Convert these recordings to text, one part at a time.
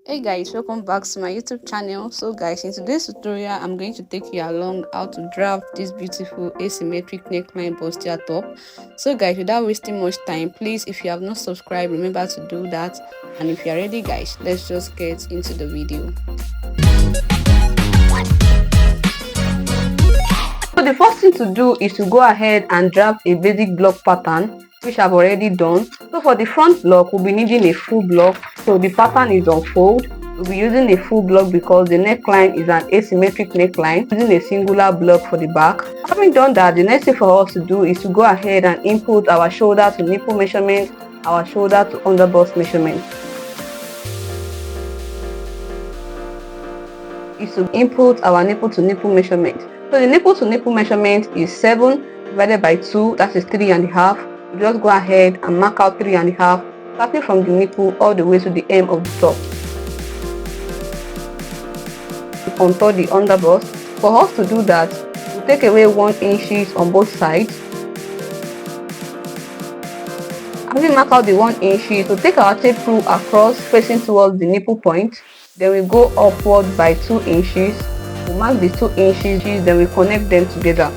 Hey guys, welcome back to my YouTube channel. So guys, in today's tutorial I'm going to take you along how to draft this beautiful asymmetric neckline bustier top. So guys, without wasting much time, please, if you have not subscribed, remember to do that. And if you are ready guys, let's just get into the video. So the first thing to do is to go ahead and draft a basic block pattern, which I've already done. So for the front block, we'll be needing a full block. So the pattern is on fold. We'll be using a full block because the neckline is an asymmetric neckline, using a singular block for the back. Having done that, the next thing for us to do is to go ahead and input our shoulder to nipple measurement, our shoulder to underbust measurement. Is to input our nipple to nipple measurement. So the nipple to nipple measurement is 7 divided by 2, that is 3.5. You just go ahead and mark out 3.5, starting from the nipple all the way to the hem of the top. Contour the underbust. For us to do that, we'll take away 1 inch on both sides. Having marked out the 1 inch, we'll take our tape rule across facing towards the nipple point. Then we go upward by 2 inches. We mark the 2 inches, then we connect them together.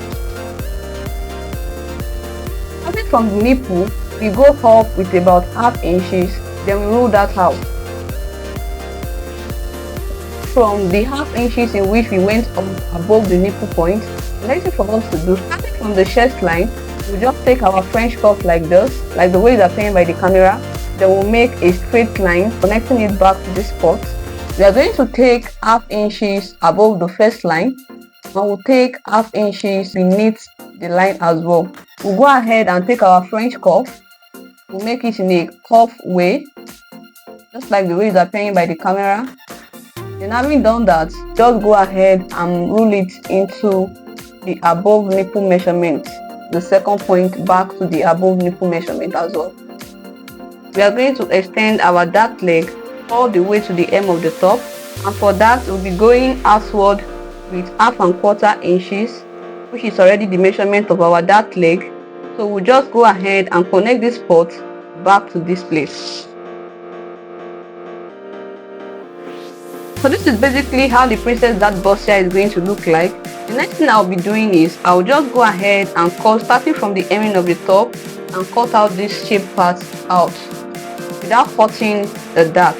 Starting from the nipple, we go up with about ½ inches, then we rule that out. From the ½ inches in which we went up above the nipple point, the next thing for us to do, starting from the chest line, we just take our French cuff like this, like the way it's appearing by the camera. Then we'll make a straight line, connecting it back to this spot. We are going to take ½ inches above the first line, and we'll take ½ inches beneath the line as well. We'll go ahead and take our French cuff. We'll make it in a cuff way, just like the way it's appearing by the camera. Then having done that, just go ahead and rule it into the above nipple measurement, the second point back to the above nipple measurement as well. We are going to extend our dart leg all the way to the hem of the top, and for that we'll be going outward with ½ inches, which is already the measurement of our dart leg. So we'll just go ahead and connect this spot back to this place. So this is basically how the princess dart bustier is going to look like. The next thing I'll be doing is I'll just go ahead and cut, starting from the hemming of the top, and cut out this shape part out without cutting the dart.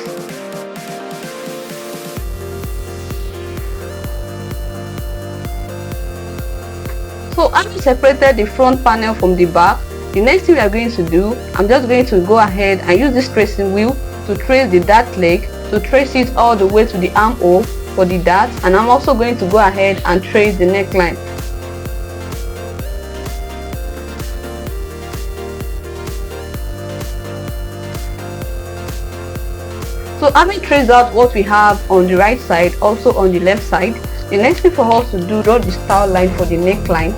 So having separated the front panel from the back, the next thing we are going to do, I'm just going to go ahead and use this tracing wheel to trace the dart leg, to trace it all the way to the armhole for the dart, and I'm also going to go ahead and trace the neckline. So having traced out what we have on the right side, also on the left side, the next thing for us to do, draw the style line for the neckline.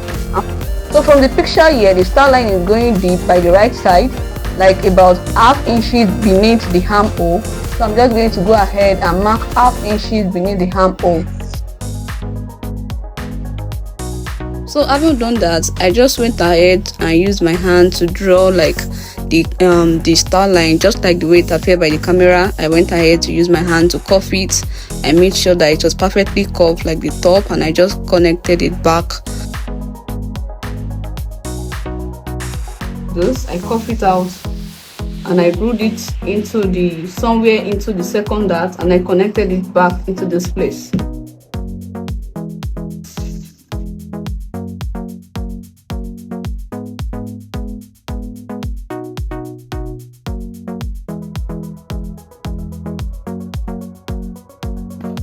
So from the picture here, the style line is going deep by the right side, like about ½ inches beneath the armhole. So I'm just going to go ahead and mark ½ inches beneath the armhole. So having done that, I just went ahead and used my hand to draw like the star line, just like the way it appeared by the camera. I went ahead to use my hand to cuff it. I made sure that it was perfectly curved like the top, and I just connected it back. This, I cuff it out and I glued it into somewhere into the second dart, and I connected it back into this place.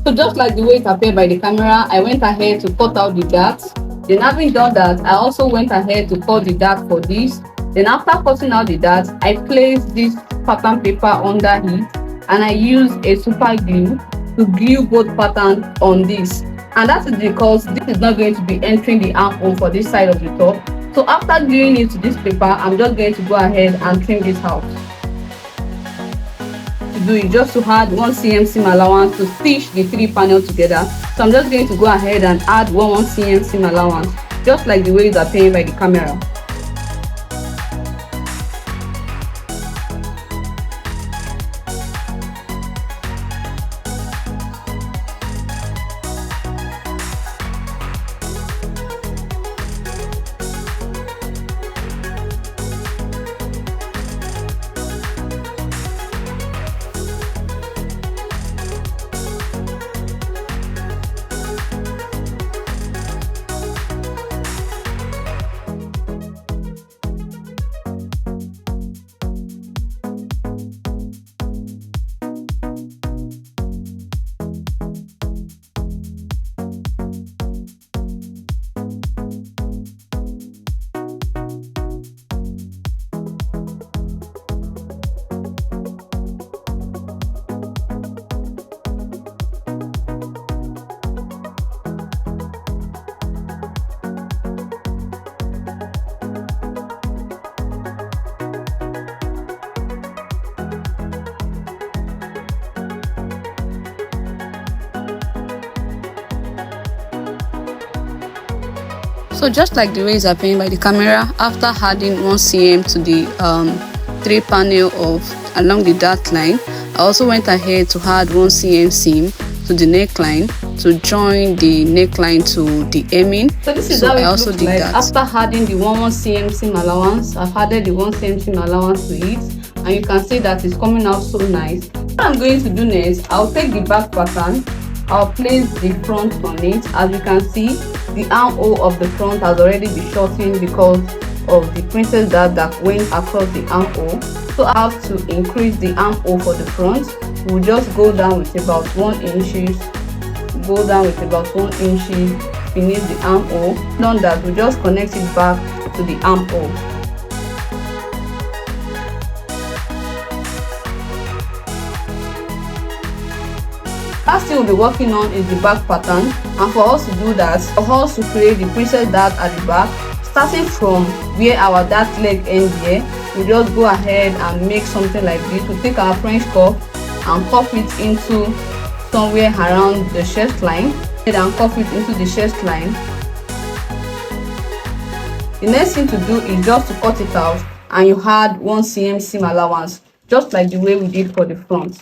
So just like the way it appeared by the camera, I went ahead to cut out the dart. Then having done that, I also went ahead to cut the dart for this. Then after cutting out the dart, I placed this pattern paper under it, and I used a super glue to glue both patterns on this. And that is because this is not going to be entering the armhole for this side of the top. So after gluing it to this paper, I'm just going to go ahead and trim this out. To do it, just to add 1 cm seam allowance to stitch the 3 panels together. So I'm just going to go ahead and add 1 cm seam allowance, just like the way it's appearing by the camera. So just like the way it's appearing by the camera, after adding 1 cm to the 3 panel of along the dart line, I also went ahead to add 1 cm seam to the neckline to join the neckline to the hemming. So this is how it looks like after adding the 1 cm seam allowance. I've added the 1 cm seam allowance to it, and you can see that it's coming out so nice. What I'm going to do next, I'll take the back pattern, I'll place the front on it. As you can see, the armhole of the front has already been shortened because of the princess dart that went across the armhole. So I have to increase the armhole for the front. We'll just go down with about 1 inch, go down with about 1 inch beneath the armhole. Done that, we'll just connect it back to the armhole. Last thing we'll be working on is the back pattern, and for us to do that, for us to create the princess dart at the back, starting from where our dart leg ends here, we just go ahead and make something like this. We take our French cuff and cuff it into somewhere around the chest line, and cuff it into the chest line. The next thing to do is just to cut it out, and you add 1 cm seam allowance, just like the way we did for the front.